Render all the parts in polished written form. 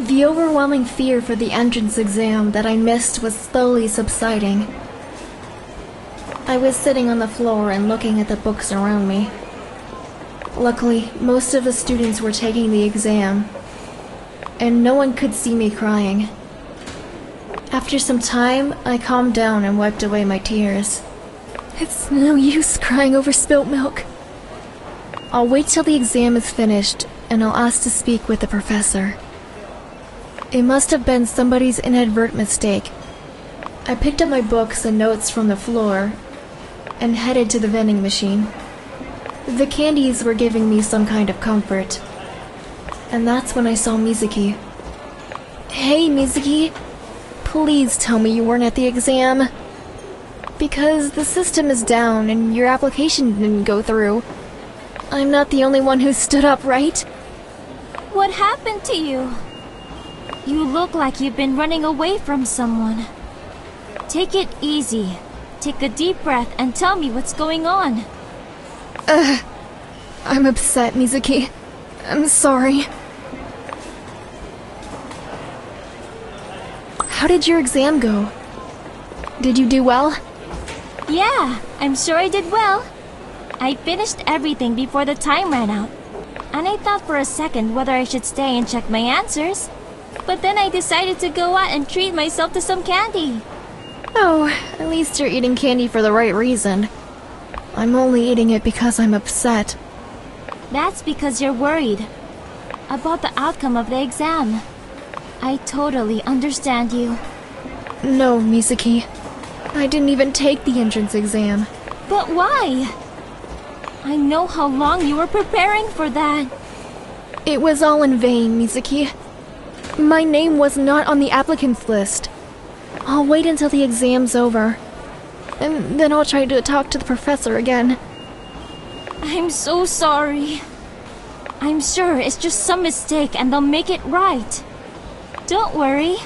The overwhelming fear for the entrance exam that I missed was slowly subsiding. I was sitting on the floor and looking at the books around me. Luckily, most of the students were taking the exam, and no one could see me crying. After some time, I calmed down and wiped away my tears. It's no use crying over spilt milk. I'll wait till the exam is finished, and I'll ask to speak with the professor. It must have been somebody's inadvertent mistake. I picked up my books and notes from the floor, and headed to the vending machine. The candies were giving me some kind of comfort. And that's when I saw Mizuki. Hey, Mizuki. Please tell me you weren't at the exam. Because the system is down and your application didn't go through. I'm not the only one who stood up, right? What happened to you? You look like you've been running away from someone. Take it easy. Take a deep breath and tell me what's going on. I'm upset, Mizuki. I'm sorry. How did your exam go? Did you do well? Yeah, I'm sure I did well. I finished everything before the time ran out. And I thought for a second whether I should stay and check my answers. But then I decided to go out and treat myself to some candy. Oh, at least you're eating candy for the right reason. I'm only eating it because I'm upset. That's because you're worried about the outcome of the exam. I totally understand you. No, Mizuki. I didn't even take the entrance exam. But why? I know how long you were preparing for that. It was all in vain, Mizuki. My name was not on the applicants list. I'll wait until the exam's over. And then I'll try to talk to the professor again. I'm so sorry. I'm sure it's just some mistake and they'll make it right. Don't worry.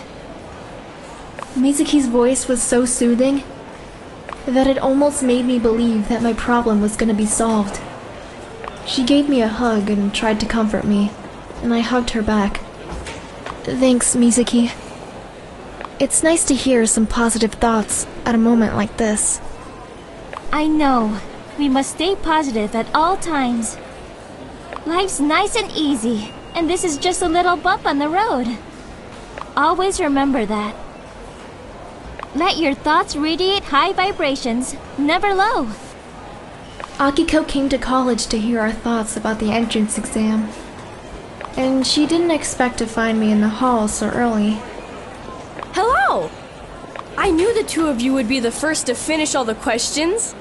Mizuki's voice was so soothing that it almost made me believe that my problem was going to be solved. She gave me a hug and tried to comfort me, and I hugged her back. Thanks, Mizuki. It's nice to hear some positive thoughts at a moment like this. I know. We must stay positive at all times. Life's nice and easy, and this is just a little bump on the road. Always remember that. Let your thoughts radiate high vibrations, never low. Akiko came to college to hear our thoughts about the entrance exam. And she didn't expect to find me in the hall so early. Hello! I knew the two of you would be the first to finish all the questions.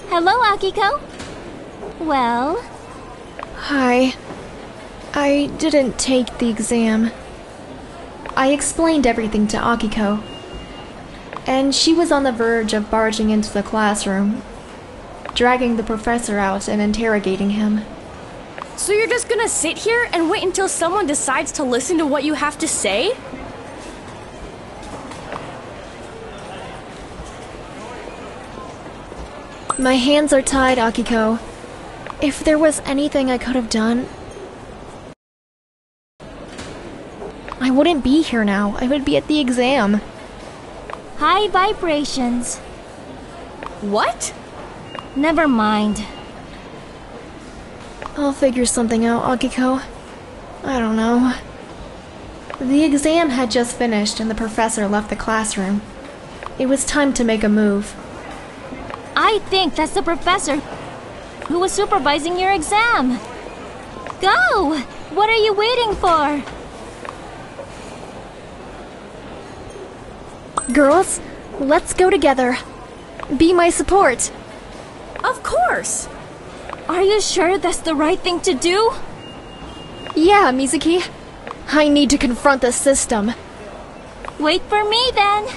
Hello, Akiko. Well? Hi. I didn't take the exam. I explained everything to Akiko. And she was on the verge of barging into the classroom, dragging the professor out and interrogating him. So you're just gonna sit here and wait until someone decides to listen to what you have to say? My hands are tied, Akiko. If there was anything I could have done, I wouldn't be here now. I would be at the exam. High vibrations. What? Never mind. I'll figure something out, Akiko. I don't know. The exam had just finished and the professor left the classroom. It was time to make a move. I think that's the professor who was supervising your exam. Go! What are you waiting for? Girls, let's go together. Be my support. Of course! Are you sure that's the right thing to do? Yeah, Mizuki. I need to confront the system. Wait for me then.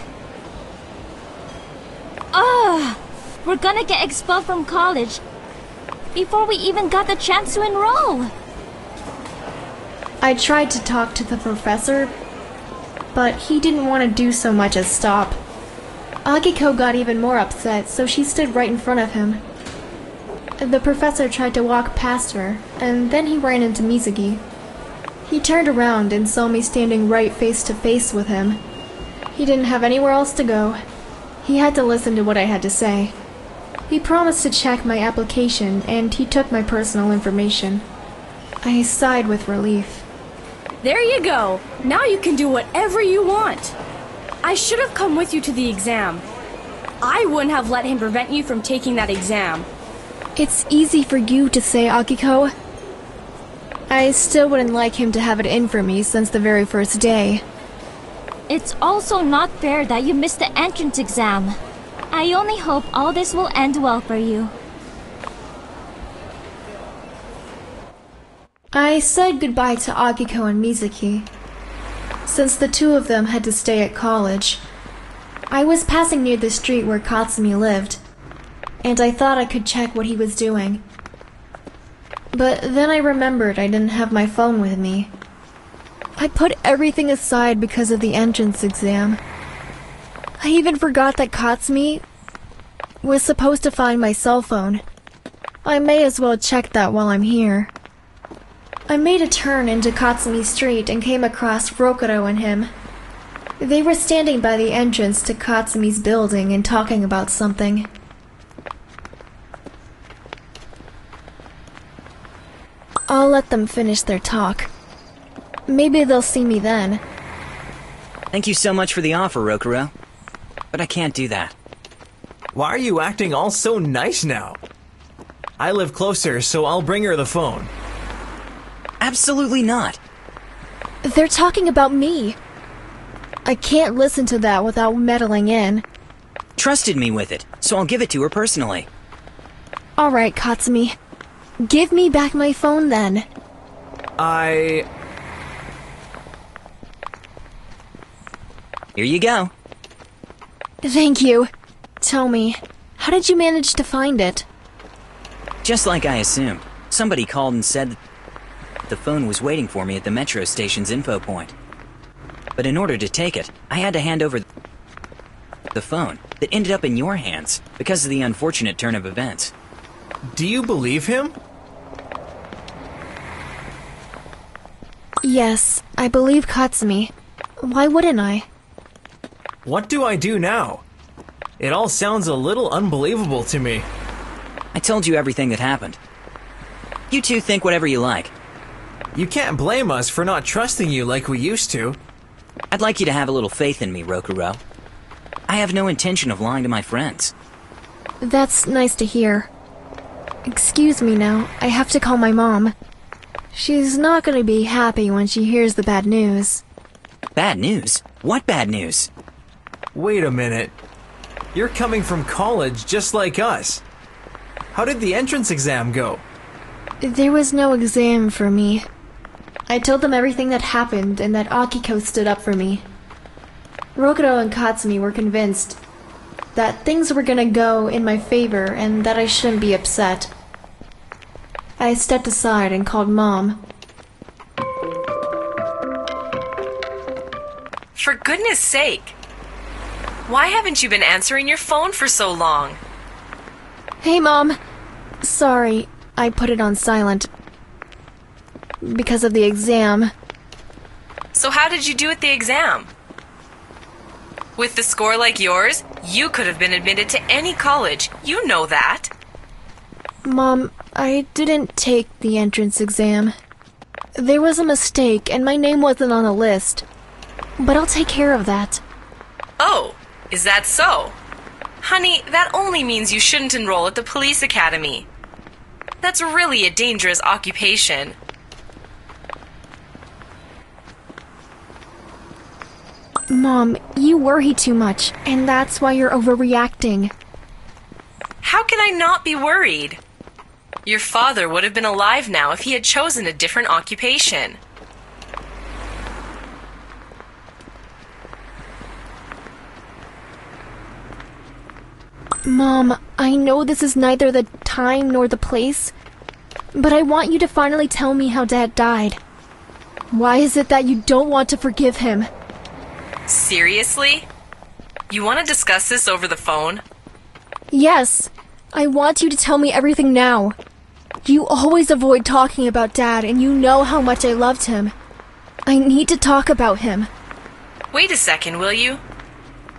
Ugh! We're gonna get expelled from college before we even got the chance to enroll. I tried to talk to the professor, but he didn't want to do so much as stop. Akiko got even more upset, so she stood right in front of him. The professor tried to walk past her, and then he ran into Mizuki. He turned around and saw me standing right face to face with him. He didn't have anywhere else to go. He had to listen to what I had to say. He promised to check my application, and he took my personal information. I sighed with relief. There you go. Now you can do whatever you want. I should have come with you to the exam. I wouldn't have let him prevent you from taking that exam. It's easy for you to say, Akiko. I still wouldn't like him to have it in for me since the very first day. It's also not fair that you missed the entrance exam. I only hope all this will end well for you. I said goodbye to Akiko and Mizuki. Since the two of them had to stay at college, I was passing near the street where Katsumi lived, and I thought I could check what he was doing. But then I remembered I didn't have my phone with me. I put everything aside because of the entrance exam. I even forgot that Katsumi was supposed to find my cell phone. I may as well check that while I'm here. I made a turn into Katsumi Street and came across Rokuro and him. They were standing by the entrance to Katsumi's building and talking about something. I'll let them finish their talk. Maybe they'll see me then. Thank you so much for the offer, Rokuro. But I can't do that. Why are you acting all so nice now? I live closer, so I'll bring her the phone. Absolutely not. They're talking about me. I can't listen to that without meddling in. Trusted me with it, so I'll give it to her personally. Alright, Katsumi. Give me back my phone then. Here you go. Thank you. Tell me, how did you manage to find it? Just like I assumed. Somebody called and said that the phone was waiting for me at the metro station's info point. But in order to take it, I had to hand over the phone that ended up in your hands because of the unfortunate turn of events. Do you believe him? Yes, I believe Katsumi. Why wouldn't I? What do I do now? It all sounds a little unbelievable to me. I told you everything that happened. You two think whatever you like. You can't blame us for not trusting you like we used to. I'd like you to have a little faith in me, Rokuro. I have no intention of lying to my friends. That's nice to hear. Excuse me now, I have to call my mom. She's not gonna be happy when she hears the bad news. Bad news? What bad news? Wait a minute. You're coming from college just like us. How did the entrance exam go? There was no exam for me. I told them everything that happened and that Akiko stood up for me. Rokuro and Katsumi were convinced that things were gonna go in my favor and that I shouldn't be upset. I stepped aside and called Mom. For goodness sake! Why haven't you been answering your phone for so long? Hey, Mom. Sorry, I put it on silent. Because of the exam. So how did you do at the exam? With the score like yours, you could have been admitted to any college. You know that. Mom, I didn't take the entrance exam. There was a mistake and my name wasn't on the list. But I'll take care of that. Oh, is that so? Honey, that only means you shouldn't enroll at the police academy. That's really a dangerous occupation. Mom, you worry too much, and that's why you're overreacting. How can I not be worried? Your father would have been alive now if he had chosen a different occupation. Mom, I know this is neither the time nor the place, but I want you to finally tell me how Dad died. Why is it that you don't want to forgive him? Seriously? You want to discuss this over the phone? Yes, I want you to tell me everything now. You always avoid talking about Dad, and you know how much I loved him. I need to talk about him. Wait a second, will you?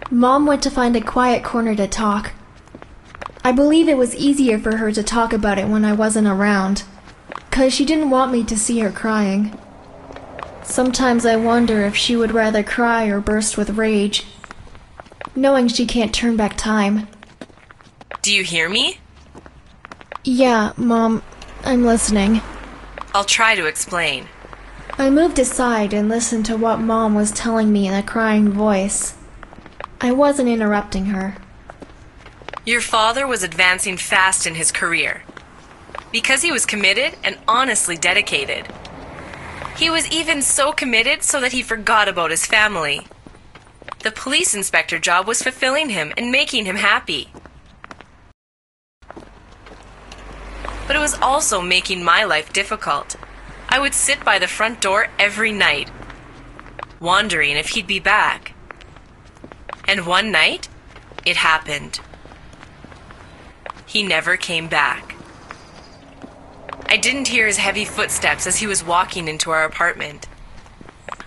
Mom went to find a quiet corner to talk. I believe it was easier for her to talk about it when I wasn't around, 'cause she didn't want me to see her crying. Sometimes I wonder if she would rather cry or burst with rage, knowing she can't turn back time. Do you hear me? Yeah, Mom, I'm listening. I'll try to explain. I moved aside and listened to what Mom was telling me in a crying voice. I wasn't interrupting her. Your father was advancing fast in his career because he was committed and honestly dedicated. He was even so committed so that he forgot about his family. The police inspector job was fulfilling him and making him happy. But it was also making my life difficult. I would sit by the front door every night, wondering if he'd be back. And one night, it happened. He never came back. I didn't hear his heavy footsteps as he was walking into our apartment.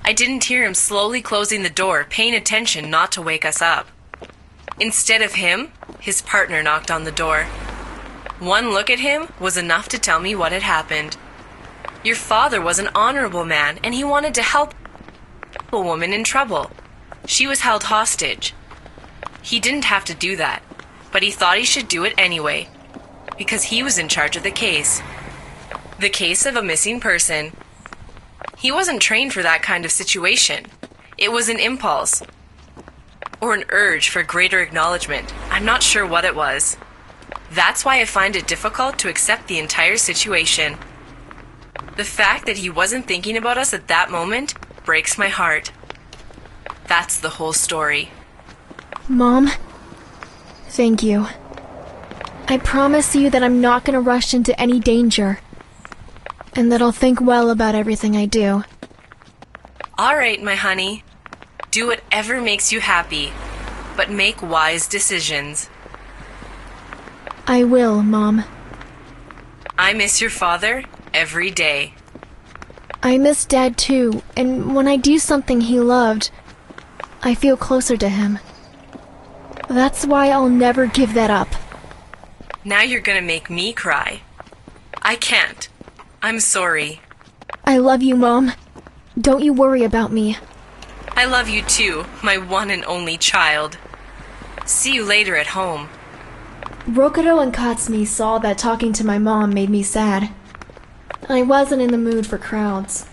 I didn't hear him slowly closing the door, paying attention not to wake us up. Instead of him, his partner knocked on the door. One look at him was enough to tell me what had happened. Your father was an honorable man, and he wanted to help a woman in trouble. She was held hostage. He didn't have to do that, but he thought he should do it anyway, because he was in charge of the case. The case of a missing person. He wasn't trained for that kind of situation. It was an impulse, or an urge for greater acknowledgement. I'm not sure what it was. That's why I find it difficult to accept the entire situation. The fact that he wasn't thinking about us at that moment breaks my heart. That's the whole story. Mom, thank you. I promise you that I'm not gonna rush into any danger, and that I'll think well about everything I do. All right, my honey. Do whatever makes you happy, but make wise decisions. I will, Mom. I miss your father every day. I miss Dad too, and when I do something he loved, I feel closer to him. That's why I'll never give that up. Now you're gonna make me cry. I can't. I'm sorry. I love you, Mom. Don't you worry about me. I love you too, my one and only child. See you later at home. Rokuro and Katsumi saw that talking to my mom made me sad. I wasn't in the mood for crowds.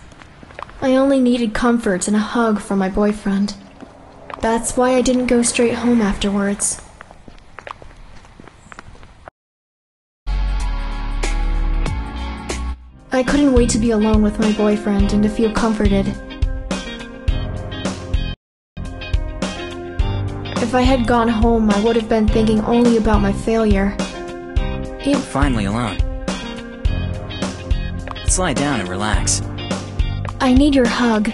I only needed comfort and a hug from my boyfriend. That's why I didn't go straight home afterwards. I couldn't wait to be alone with my boyfriend and to feel comforted. If I had gone home, I would have been thinking only about my failure. I'm finally alone. Let's lie down and relax. I need your hug.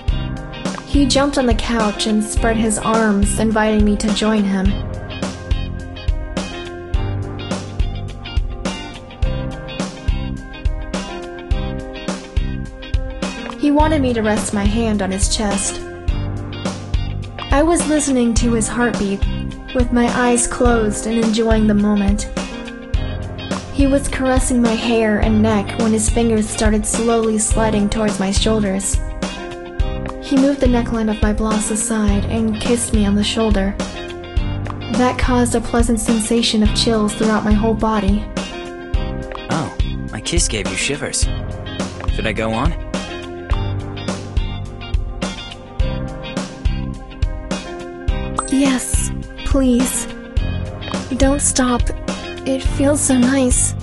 He jumped on the couch and spread his arms, inviting me to join him. He wanted me to rest my hand on his chest. I was listening to his heartbeat, with my eyes closed and enjoying the moment. He was caressing my hair and neck when his fingers started slowly sliding towards my shoulders. He moved the neckline of my blouse aside and kissed me on the shoulder. That caused a pleasant sensation of chills throughout my whole body. Oh, my kiss gave you shivers. Should I go on? Yes, please. Don't stop. It feels so nice.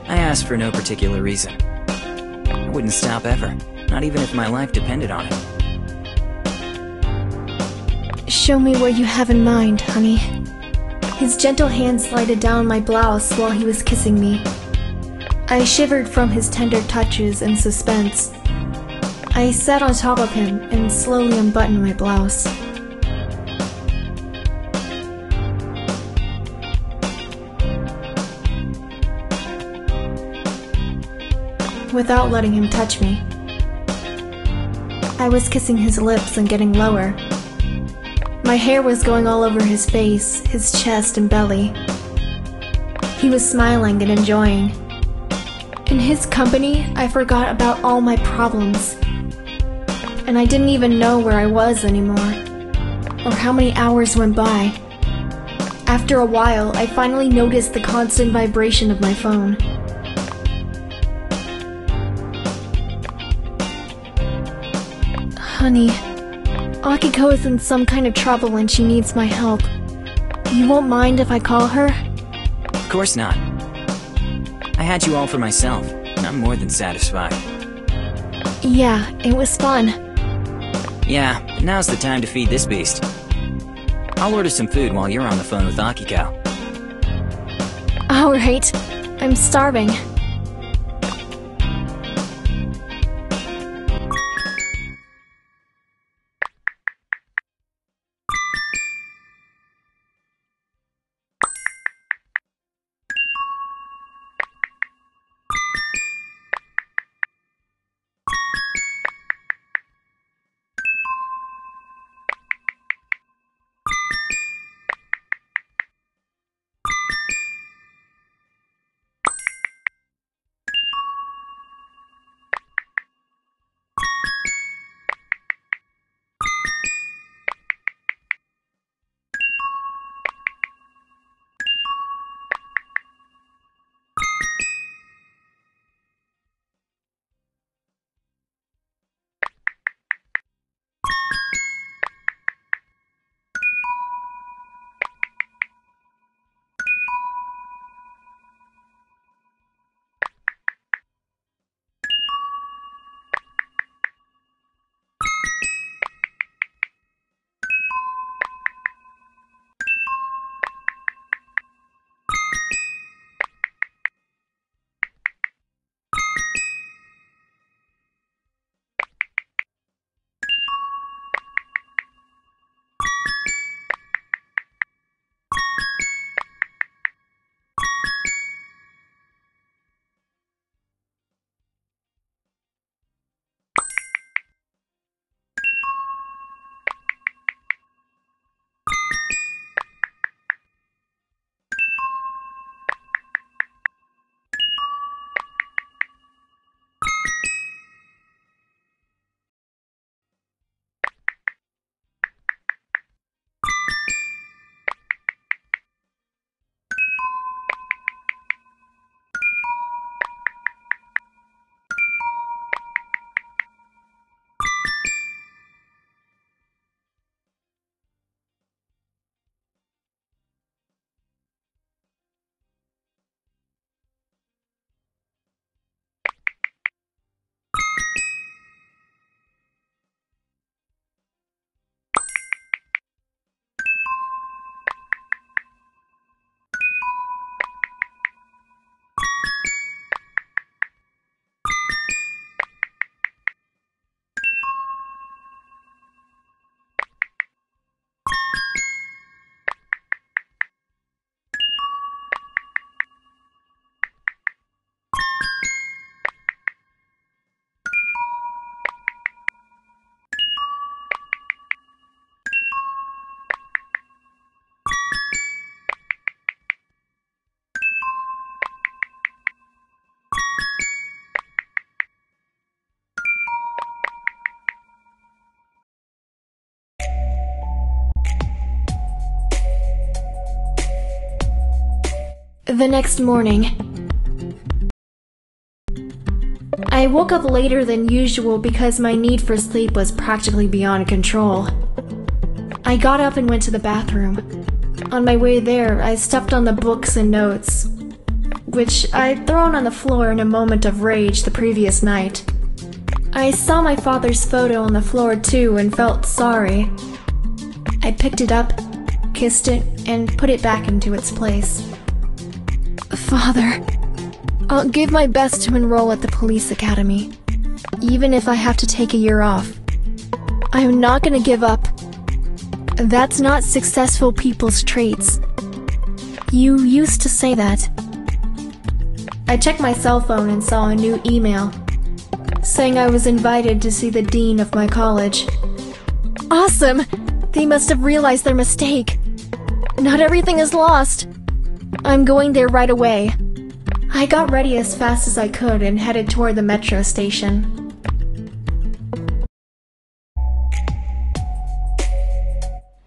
I asked for no particular reason. I wouldn't stop ever, not even if my life depended on it. Show me what you have in mind, honey. His gentle hand slided down my blouse while he was kissing me. I shivered from his tender touches and suspense. I sat on top of him and slowly unbuttoned my blouse. Without letting him touch me. I was kissing his lips and getting lower. My hair was going all over his face, his chest and belly. He was smiling and enjoying. In his company, I forgot about all my problems. And I didn't even know where I was anymore, or how many hours went by. After a while, I finally noticed the constant vibration of my phone. Honey, Akiko is in some kind of trouble and she needs my help. You won't mind if I call her? Of course not. I had you all for myself, and I'm more than satisfied. Yeah, it was fun. Yeah, now's the time to feed this beast. I'll order some food while you're on the phone with Akiko. Alright, I'm starving. The next morning, I woke up later than usual because my need for sleep was practically beyond control. I got up and went to the bathroom. On my way there, I stepped on the books and notes, which I'd thrown on the floor in a moment of rage the previous night. I saw my father's photo on the floor too and felt sorry. I picked it up, kissed it, and put it back into its place. Father, I'll give my best to enroll at the police academy, even if I have to take a year off. I'm not gonna give up. That's not successful people's traits. You used to say that. I checked my cell phone and saw a new email. saying I was invited to see the dean of my college. Awesome! They must have realized their mistake. Not everything is lost. I'm going there right away. I got ready as fast as I could and headed toward the metro station.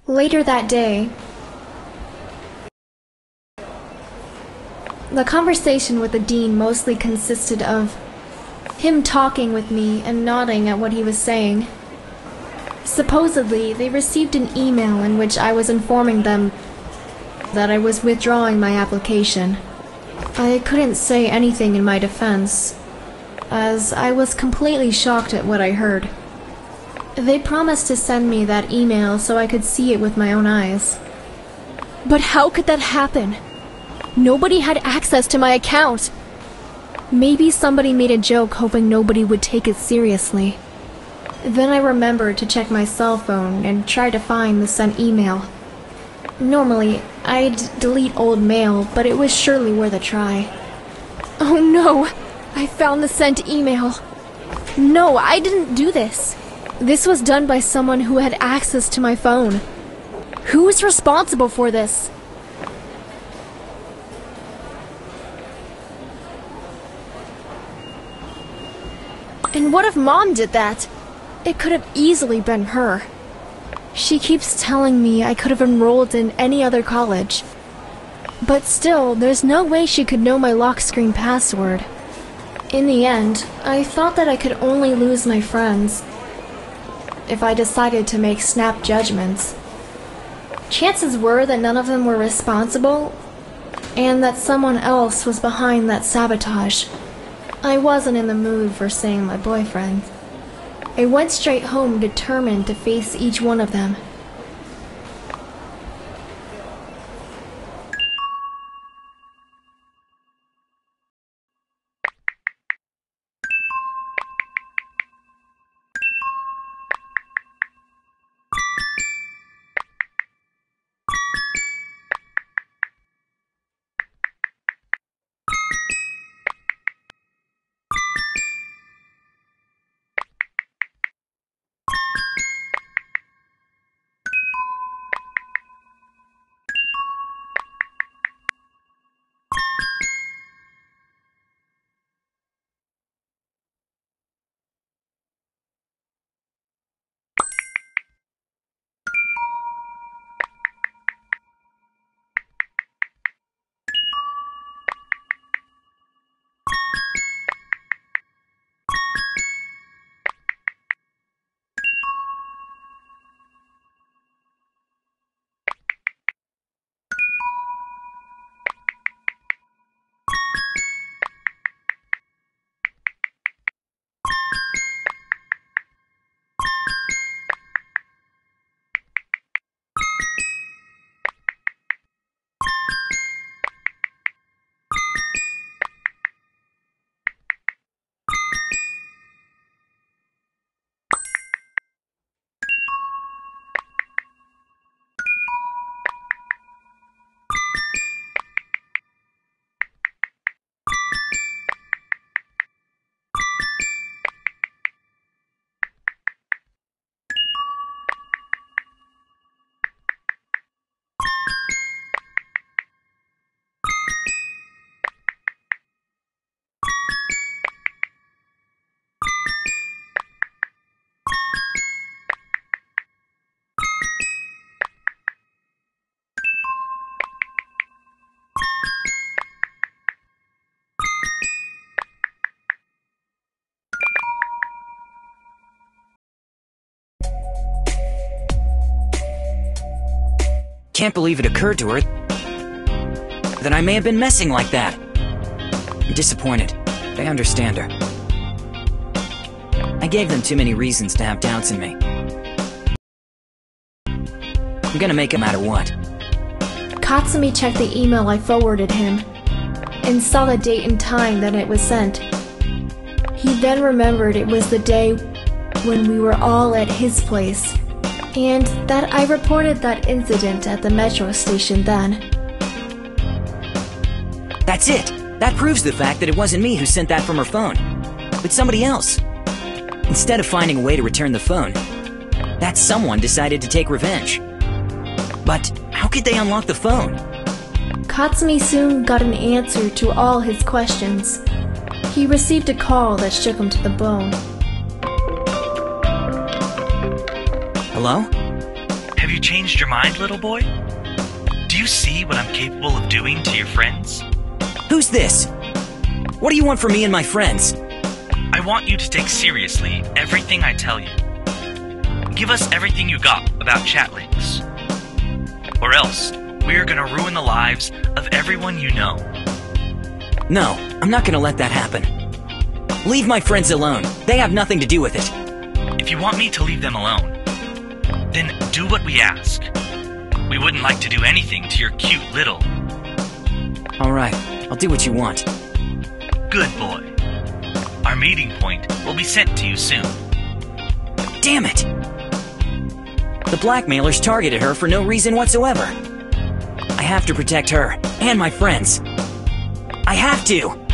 Later that day, the conversation with the dean mostly consisted of him talking with me and nodding at what he was saying. Supposedly, they received an email in which I was informing them that I was withdrawing my application. I couldn't say anything in my defense, as I was completely shocked at what I heard. They promised to send me that email so I could see it with my own eyes. But how could that happen? Nobody had access to my account. Maybe somebody made a joke hoping nobody would take it seriously. Then I remembered to check my cell phone and try to find the sent email. Normally, I'd delete old mail, but it was surely worth a try. Oh no! I found the sent email. No, I didn't do this. This was done by someone who had access to my phone. Who is responsible for this? And what if Mom did that? It could have easily been her. She keeps telling me I could have enrolled in any other college. But still, there's no way she could know my lock screen password. In the end, I thought that I could only lose my friends if I decided to make snap judgments. Chances were that none of them were responsible, and that someone else was behind that sabotage. I wasn't in the mood for seeing my boyfriend. I went straight home determined to face each one of them. Can't believe it occurred to her that I may have been messing like that. I'm disappointed. I understand her. I gave them too many reasons to have doubts in me. I'm gonna make it matter what. Katsumi checked the email I forwarded him and saw the date and time that it was sent. He then remembered it was the day when we were all at his place, and that I reported that incident at the metro station then. That's it! That proves the fact that it wasn't me who sent that from her phone, but somebody else. Instead of finding a way to return the phone, that someone decided to take revenge. But how could they unlock the phone? Katsumi soon got an answer to all his questions. He received a call that shook him to the bone. Hello? Have you changed your mind, little boy? Do you see what I'm capable of doing to your friends? Who's this? What do you want from me and my friends? I want you to take seriously everything I tell you. Give us everything you got about ChatLinx. Or else, we are gonna ruin the lives of everyone you know. No, I'm not gonna let that happen. Leave my friends alone. They have nothing to do with it. If you want me to leave them alone, then do what we ask. We wouldn't like to do anything to your cute little... Alright, I'll do what you want. Good boy. Our meeting point will be sent to you soon. Damn it! The blackmailers targeted her for no reason whatsoever. I have to protect her and my friends. I have to!